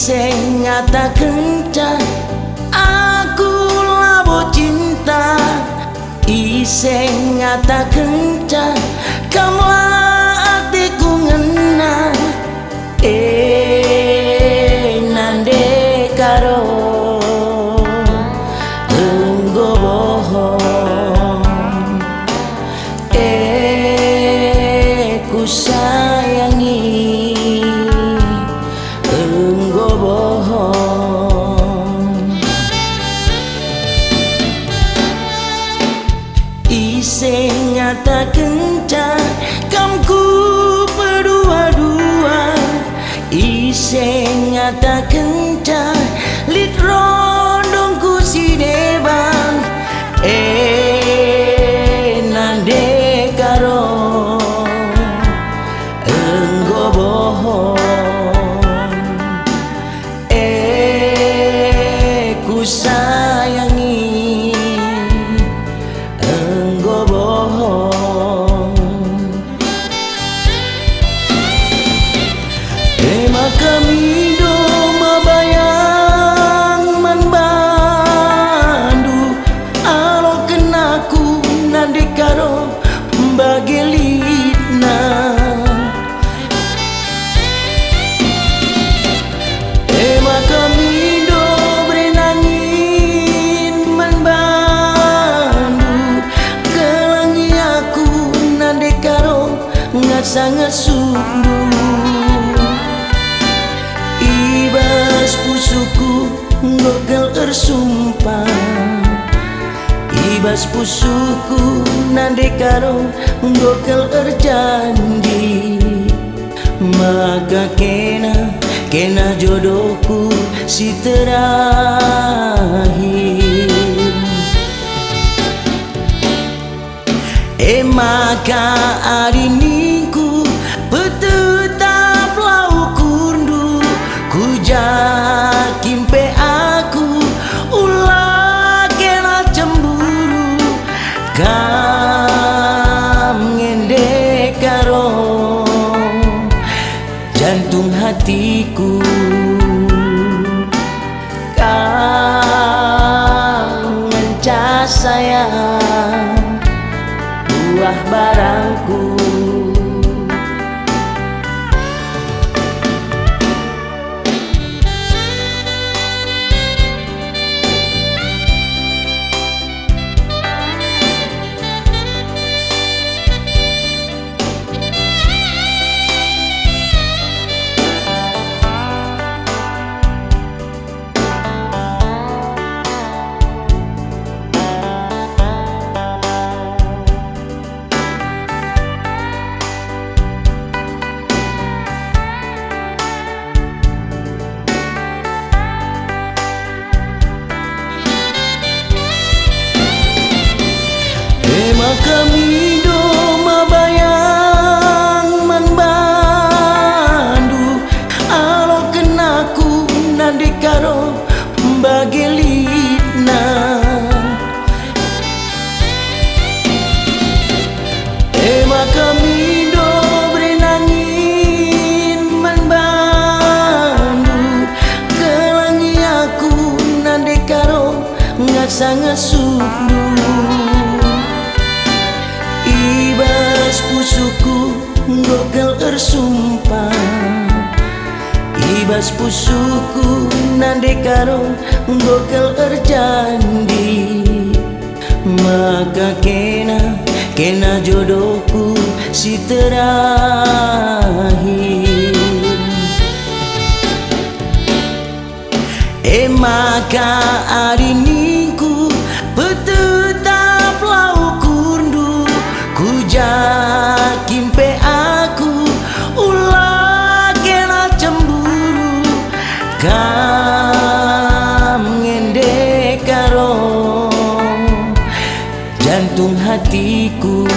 Iseng ngata kencan aku labo cinta. Iseng ngata kencan kamu hatiku ngena. Nande karo enggo bohong. Ku sayangi enggo bohong. Iseng ngata kencan kamku berdua-dua. Iseng ngata kencan lit rondongku si debang. Nande karo enggo bohong. Ku sayangi enggo bohong. Kami do mabayang man bandu alo kenaku nande karo bagelitna. Kami do berenangin man bandu kelangi aku nande karo ngasa-ngasundu. Ibas pusuku ngogel ersumpah. Ibas pusuku nande karo ngogel erjanji. Maka kena jodohku si terakhir. Maka hari minggu betetap laukundu. Kimpe aku ulah kena cemburu. Kam ngende karo jantung hatiku. Kam ngencas sayang buah barangku. Kami do mabayang man bandu alo kenaku nande karo bagelitna. Kami do berenangin man bandu kelangi aku nande karo ngasa-ngasundu. Ibas pusuku ngogel ersumpah. Ibas pusuku nande karo ngogel erjanji. Maka kena jodohku si terakhir. Maka hari minggu betetap laukundu. Kimpe aku ulah kena cemburu. Kam ngende karo jantung hatiku.